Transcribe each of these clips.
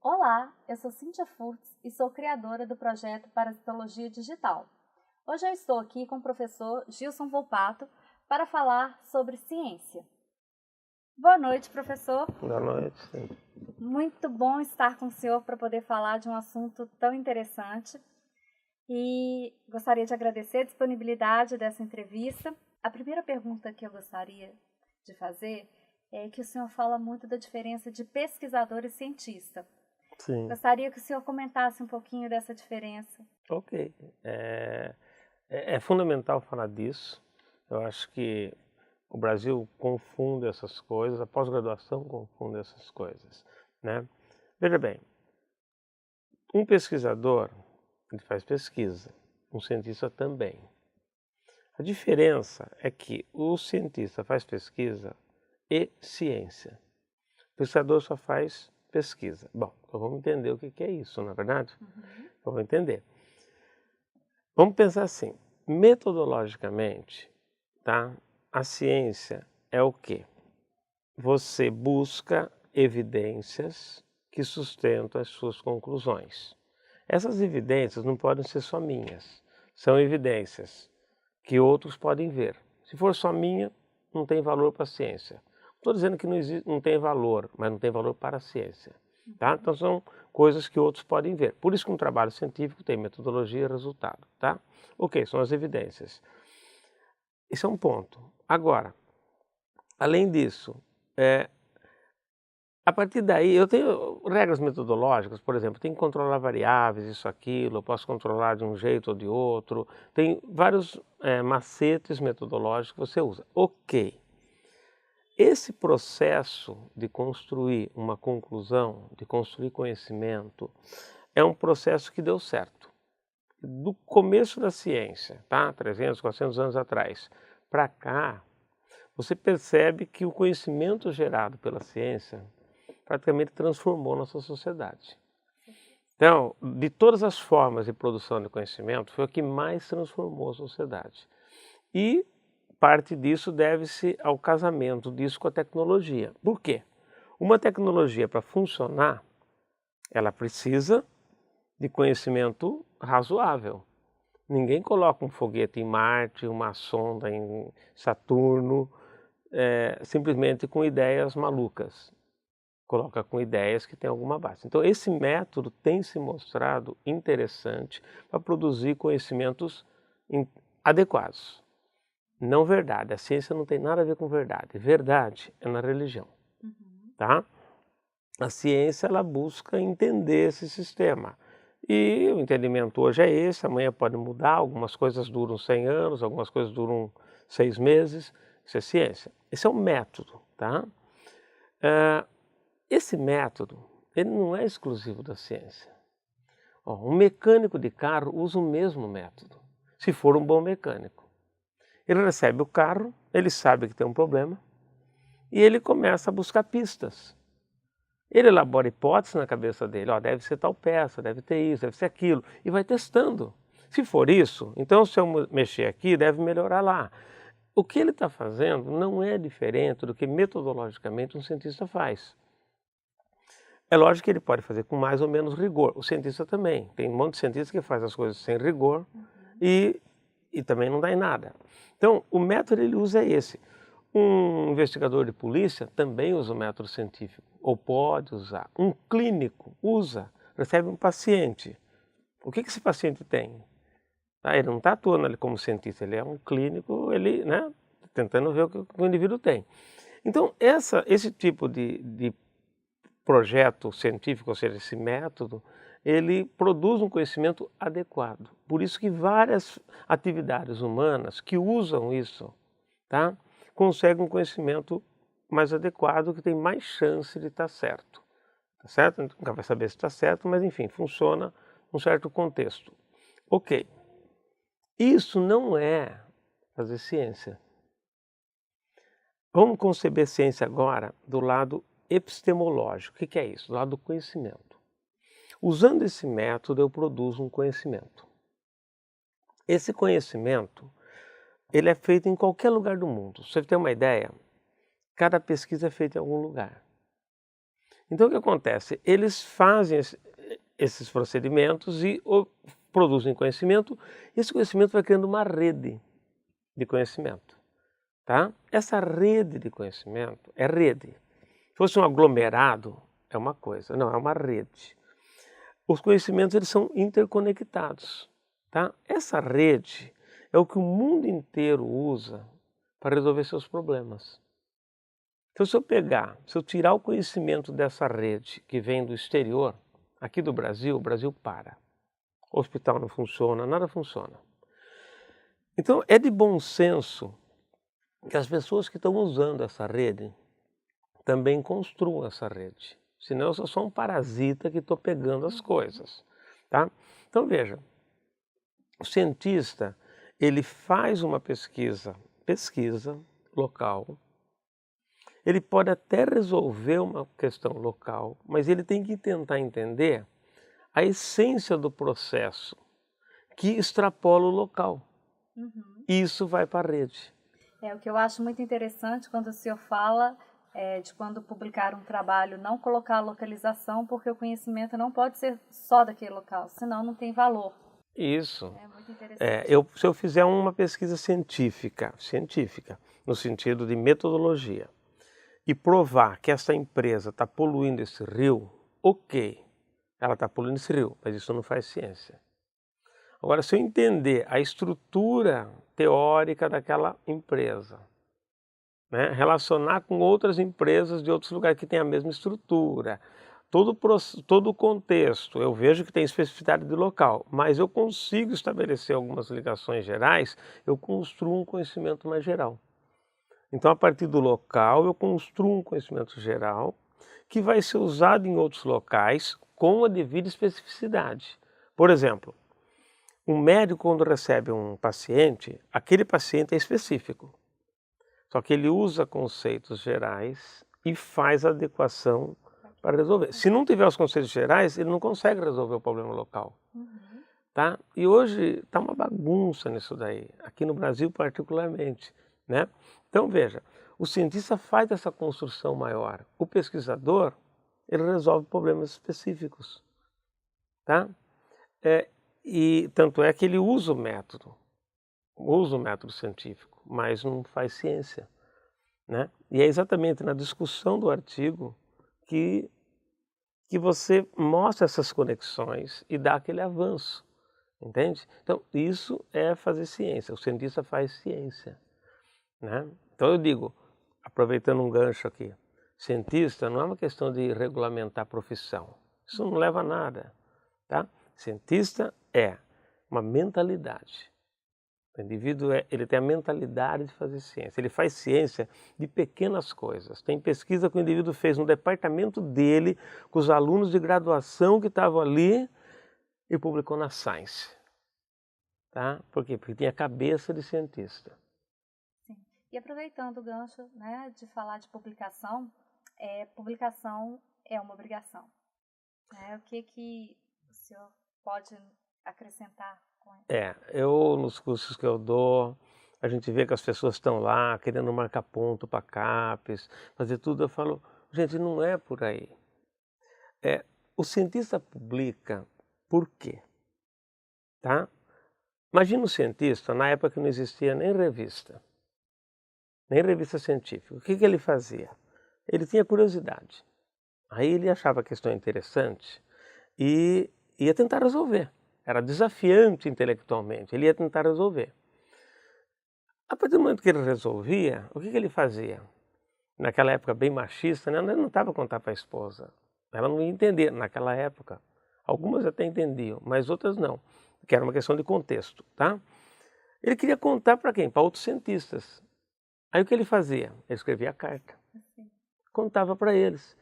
Olá, eu sou Cíntia Furtz e sou criadora do projeto Parasitologia Digital. Hoje eu estou aqui com o professor Gilson Volpato para falar sobre ciência. Boa noite, professor. Boa noite. Muito bom estar com o senhor para poder falar de um assunto tão interessante. E gostaria de agradecer a disponibilidade dessa entrevista. A primeira pergunta que eu gostaria de fazer é que o senhor fala muito da diferença de pesquisador e cientista. Sim. Gostaria que o senhor comentasse um pouquinho dessa diferença. Ok. É fundamental falar disso. Eu acho que o Brasil confunde essas coisas, a pós-graduação confunde essas coisas, né? Veja bem, um pesquisador, ele faz pesquisa, um cientista também. A diferença é que o cientista faz pesquisa e ciência. O pesquisador só faz pesquisa. Bom, então vamos entender o que é isso, não é verdade? Vamos entender. Vamos pensar assim, metodologicamente, tá? A ciência é o quê? Você busca evidências que sustentam as suas conclusões. Essas evidências não podem ser só minhas, são evidências que outros podem ver. Se for só minha, não tem valor para a ciência. Estou dizendo que não tem valor, mas não tem valor para a ciência. Tá? Então são coisas que outros podem ver. Por isso que um trabalho científico tem metodologia e resultado. Tá? Ok, são as evidências. Esse é um ponto. Agora, além disso, a partir daí eu tenho regras metodológicas, por exemplo, tenho que controlar variáveis, isso, aquilo, eu posso controlar de um jeito ou de outro. Tem vários macetes metodológicos que você usa. Ok. Esse processo de construir uma conclusão, de construir conhecimento, é um processo que deu certo. Do começo da ciência, tá? 300, 400 anos atrás, para cá, você percebe que o conhecimento gerado pela ciência praticamente transformou nossa sociedade. Então, de todas as formas de produção de conhecimento, foi o que mais transformou a sociedade. E parte disso deve-se ao casamento disso com a tecnologia. Por quê? Uma tecnologia, para funcionar, ela precisa de conhecimento razoável. Ninguém coloca um foguete em Marte, uma sonda em Saturno, simplesmente com ideias malucas. Coloca com ideias que têm alguma base. Então, esse método tem se mostrado interessante para produzir conhecimentos adequados. Não verdade. A ciência não tem nada a ver com verdade. Verdade é na religião. Tá? A ciência ela busca entender esse sistema. E o entendimento hoje é esse, amanhã pode mudar, algumas coisas duram 100 anos, algumas coisas duram 6 meses. Isso é ciência. Esse é um método. Tá? Esse método ele não é exclusivo da ciência. Um mecânico de carro usa o mesmo método, se for um bom mecânico. Ele recebe o carro, ele sabe que tem um problema e ele começa a buscar pistas. Ele elabora hipóteses na cabeça dele, deve ser tal peça, deve ter isso, deve ser aquilo, e vai testando. Se for isso, então se eu mexer aqui, deve melhorar lá. O que ele está fazendo não é diferente do que metodologicamente um cientista faz. É lógico que ele pode fazer com mais ou menos rigor, o cientista também. Tem um monte de cientista que faz as coisas sem rigor e também não dá em nada. Então, o método ele usa esse. Um investigador de polícia também usa o método científico, ou pode usar. Um clínico usa, recebe um paciente. O que esse paciente tem? Ele não está atuando ali como cientista, ele é um clínico, ele, tentando ver o que o indivíduo tem. Então, esse tipo de projeto científico, ou seja, esse método, ele produz um conhecimento adequado. Por isso que várias atividades humanas que usam isso, tá, conseguem um conhecimento mais adequado, que tem mais chance de estar certo. Tá certo? Nunca vai saber se está certo, mas enfim, funciona num certo contexto. Ok. Isso não é fazer ciência. Vamos conceber ciência agora do lado epistemológico. O que é isso? Do lado do conhecimento. Usando esse método, eu produzo um conhecimento. Esse conhecimento, ele é feito em qualquer lugar do mundo. Se você tem uma ideia, cada pesquisa é feita em algum lugar. Então o que acontece? Eles fazem esses procedimentos e produzem conhecimento, e esse conhecimento vai criando uma rede de conhecimento. Tá? Essa rede de conhecimento é rede. Se fosse um aglomerado, é uma coisa, não, é uma rede. Os conhecimentos eles são interconectados. Tá? Essa rede é o que o mundo inteiro usa para resolver seus problemas. Então, se eu tirar o conhecimento dessa rede que vem do exterior, aqui do Brasil, o Brasil para. O hospital não funciona, nada funciona. Então, é de bom senso que as pessoas que estão usando essa rede também construam essa rede. Senão eu sou só um parasita que estou pegando as coisas. Tá? Então, veja, o cientista, ele faz uma pesquisa local. Ele pode até resolver uma questão local, mas ele tem que tentar entender a essência do processo que extrapola o local. E isso vai para a rede. O que eu acho muito interessante quando o senhor fala de quando publicar um trabalho, não colocar a localização, porque o conhecimento não pode ser só daquele local, senão não tem valor. Isso. É muito interessante. Se eu fizer uma pesquisa científica, no sentido de metodologia, e provar que essa empresa está poluindo esse rio, ok, ela está poluindo esse rio, mas isso não faz ciência. Agora, se eu entender a estrutura teórica daquela empresa, né, relacionar com outras empresas de outros lugares que têm a mesma estrutura, todo o contexto, eu vejo que tem especificidade de local, mas eu consigo estabelecer algumas ligações gerais, eu construo um conhecimento mais geral. Então, a partir do local, eu construo um conhecimento geral que vai ser usado em outros locais com a devida especificidade. Por exemplo, um médico, quando recebe um paciente, aquele paciente é específico. Só que ele usa conceitos gerais e faz a adequação para resolver. Se não tiver os conceitos gerais, ele não consegue resolver o problema local. Tá? E hoje está uma bagunça nisso daí, aqui no Brasil particularmente. Né? Então veja, o cientista faz essa construção maior, o pesquisador ele resolve problemas específicos, tá? E tanto é que ele usa o método científico, mas não faz ciência, né? E é exatamente na discussão do artigo que você mostra essas conexões e dá aquele avanço, entende? Então isso é fazer ciência, o cientista faz ciência. Né? Então eu digo, aproveitando um gancho aqui, cientista não é uma questão de regulamentar a profissão, isso não leva a nada. Tá? Cientista é uma mentalidade. O indivíduo ele tem a mentalidade de fazer ciência, ele faz ciência de pequenas coisas. Tem pesquisa que o indivíduo fez no departamento dele, com os alunos de graduação que estavam ali e publicou na Science. Tá? Por quê? Porque tinha cabeça de cientista. E aproveitando o gancho, né, de falar de publicação, publicação é uma obrigação. Né? O que o senhor pode acrescentar com isso? Nos cursos que eu dou, a gente vê que as pessoas estão lá querendo marcar ponto para CAPES, fazer tudo. Eu falo, gente, não é por aí. O cientista publica por quê? Tá? Imagina um cientista, na época que não existia nem revista científica. O que ele fazia? Ele tinha curiosidade. Aí ele achava a questão interessante e ia tentar resolver. Era desafiante intelectualmente, ele ia tentar resolver. A partir do momento que ele resolvia, o que ele fazia? Naquela época bem machista, né? Ele não estava a contar para a esposa. Ela não ia entender naquela época. Algumas até entendiam, mas outras não, porque era uma questão de contexto. Tá? Ele queria contar para quem? Para outros cientistas. Aí o que ele fazia? Ele escrevia a carta, contava para eles.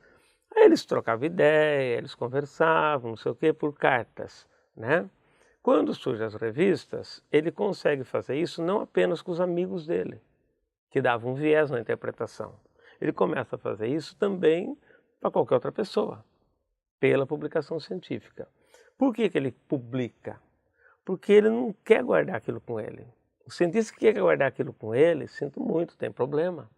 Aí eles trocavam ideia, eles conversavam, não sei o quê, por cartas, né? Quando surgem as revistas, ele consegue fazer isso não apenas com os amigos dele, que davam um viés na interpretação. Ele começa a fazer isso também para qualquer outra pessoa, pela publicação científica. Por que ele publica? Porque ele não quer guardar aquilo com ele. O cientista que quer guardar aquilo com ele, sinto muito, tem problema.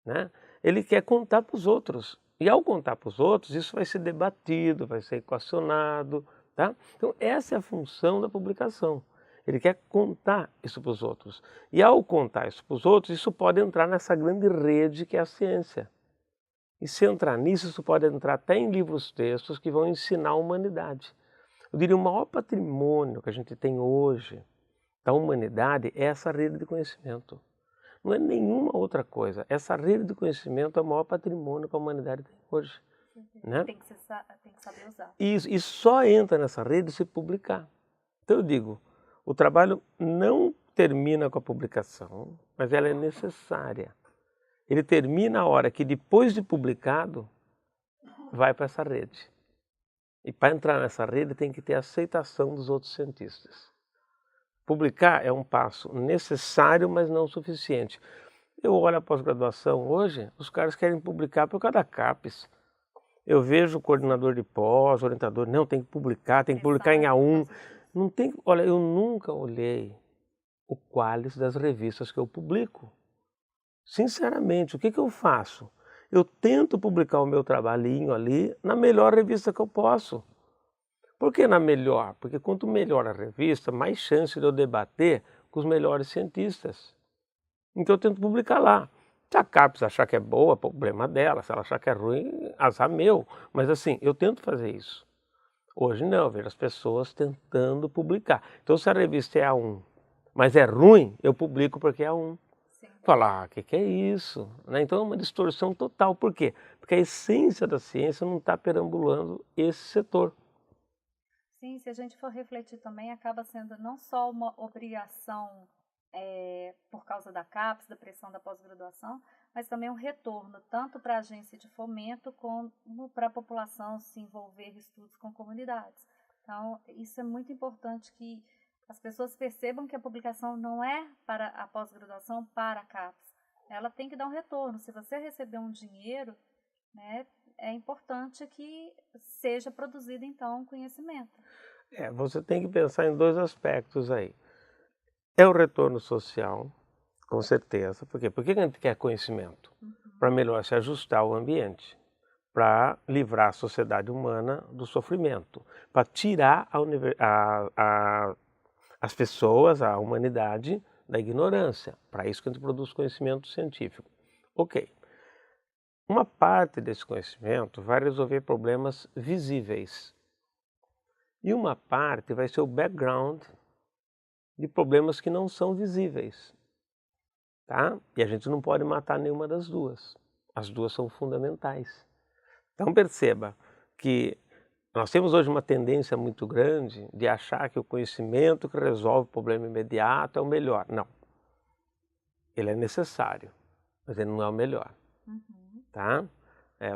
Né? Ele quer contar para os outros. E ao contar para os outros, isso vai ser debatido, vai ser equacionado, tá? Então essa é a função da publicação. Ele quer contar isso para os outros. E ao contar isso para os outros, isso pode entrar nessa grande rede que é a ciência. E se entrar nisso, isso pode entrar até em livros-textos que vão ensinar a humanidade. Eu diria, o maior patrimônio que a gente tem hoje da humanidade é essa rede de conhecimento. Não é nenhuma outra coisa. Essa rede de conhecimento é o maior patrimônio que a humanidade tem hoje. Né? Tem que saber usar. E só entra nessa rede se publicar. Então eu digo, o trabalho não termina com a publicação, mas ela é necessária. Ele termina a hora que, depois de publicado, vai para essa rede. E para entrar nessa rede tem que ter a aceitação dos outros cientistas. Publicar é um passo necessário, mas não suficiente. Eu olho a pós-graduação hoje, os caras querem publicar por causa da CAPES. Eu vejo o coordenador de pós, orientador, não, tem que publicar em A1. Não tem, olha, eu nunca olhei o qualis das revistas que eu publico. Sinceramente, o que eu faço? Eu tento publicar o meu trabalhinho ali na melhor revista que eu posso. Por que na melhor? Porque quanto melhor a revista, mais chance de eu debater com os melhores cientistas. Então eu tento publicar lá. Se a CAPES achar que é boa, problema dela. Se ela achar que é ruim, azar meu. Mas assim, eu tento fazer isso. Hoje não, eu vejo as pessoas tentando publicar. Então se a revista é A1, mas é ruim, eu publico porque é A1. Falar, o que é isso? Né? Então é uma distorção total. Por quê? Porque a essência da ciência não está perambulando esse setor. Sim, se a gente for refletir também, acaba sendo não só uma obrigação por causa da CAPES, da pressão da pós-graduação, mas também um retorno, tanto para a agência de fomento, como para a população se envolver em estudos com comunidades. Então, isso é muito importante que as pessoas percebam que a publicação não é para a pós-graduação, para a CAPES. Ela tem que dar um retorno. Se você receber um dinheiro, né, é importante que seja produzido, então, um conhecimento. Você tem que pensar em dois aspectos aí. É o retorno social, com certeza. Por quê? Por que a gente quer conhecimento? Para melhor se ajustar ao ambiente, para livrar a sociedade humana do sofrimento, para tirar as pessoas, a humanidade, da ignorância. Para isso que a gente produz conhecimento científico. Ok. Uma parte desse conhecimento vai resolver problemas visíveis. E uma parte vai ser o background de problemas que não são visíveis. Tá? E a gente não pode matar nenhuma das duas. As duas são fundamentais. Então perceba que nós temos hoje uma tendência muito grande de achar que o conhecimento que resolve o problema imediato é o melhor. Não. Ele é necessário, mas ele não é o melhor. Tá?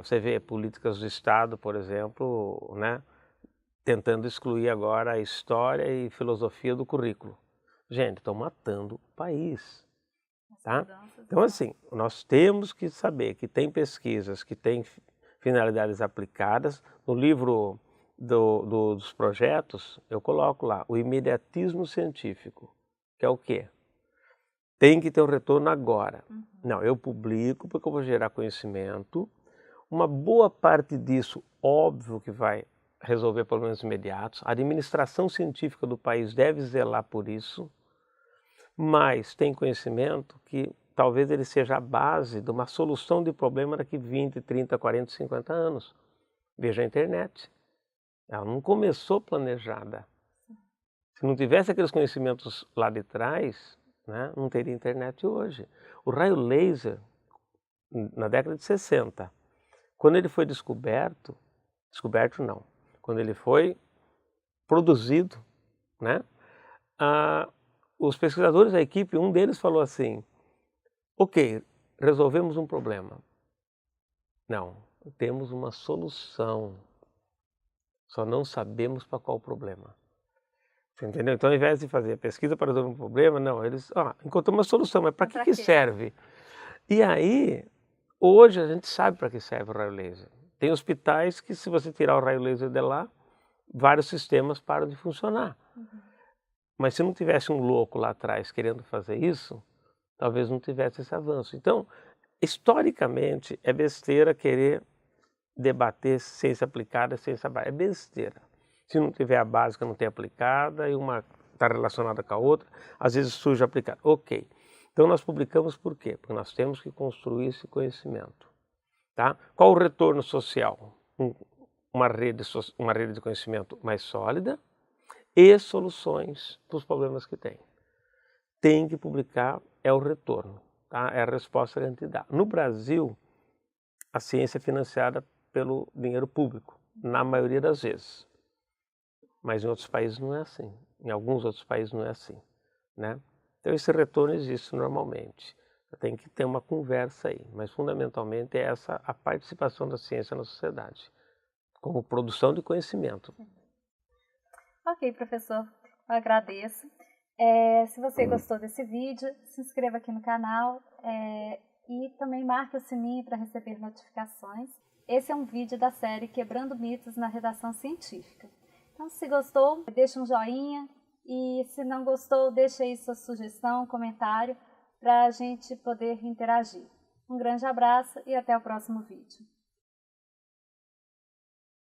Você vê políticas do Estado, por exemplo, né, tentando excluir agora a história e filosofia do currículo. Gente, estão matando o país. Tá? Então, assim, nós temos que saber que tem pesquisas que têm finalidades aplicadas. No livro dos projetos, eu coloco lá o imediatismo científico, que é o quê? Tem que ter um retorno agora. Não, eu publico porque eu vou gerar conhecimento. Uma boa parte disso, óbvio que vai resolver problemas imediatos. A administração científica do país deve zelar por isso. Mas tem conhecimento que talvez ele seja a base de uma solução de problema daqui 20, 30, 40, 50 anos. Veja a internet. Ela não começou planejada. Se não tivesse aqueles conhecimentos lá de trás, né, não teria internet hoje. O raio laser, na década de 60, quando ele foi descoberto não, quando ele foi produzido, né, os pesquisadores da equipe, um deles falou assim, ok, resolvemos um problema. Não, temos uma solução, só não sabemos para qual problema. Você entendeu? Então, ao invés de fazer a pesquisa para resolver um problema, não, eles encontramos uma solução, mas para que serve? E aí, hoje a gente sabe para que serve o raio laser. Tem hospitais que, se você tirar o raio laser de lá, vários sistemas param de funcionar. Mas se não tivesse um louco lá atrás querendo fazer isso, talvez não tivesse esse avanço. Então, historicamente, é besteira querer debater ciência aplicada e ciência básica. É besteira. Se não tiver a básica, não tem aplicada, e uma está relacionada com a outra, às vezes surge aplicada. Ok. Então nós publicamos por quê? Porque nós temos que construir esse conhecimento. Tá? Qual o retorno social? Uma rede de conhecimento mais sólida e soluções para os problemas que tem. Tem que publicar, é o retorno, tá? É a resposta que a gente dá. No Brasil, a ciência é financiada pelo dinheiro público, na maioria das vezes. Mas em outros países não é assim. Em alguns outros países não é assim, né? Então esse retorno existe normalmente. Tem que ter uma conversa aí, mas fundamentalmente é essa a participação da ciência na sociedade, como produção de conhecimento. Ok, professor, eu agradeço. Se você gostou desse vídeo, se inscreva aqui no canal e também marque o sininho para receber notificações. Esse é um vídeo da série Quebrando Mitos na Redação Científica. Então, se gostou, deixe um joinha e se não gostou, deixe aí sua sugestão, comentário para a gente poder interagir. Um grande abraço e até o próximo vídeo.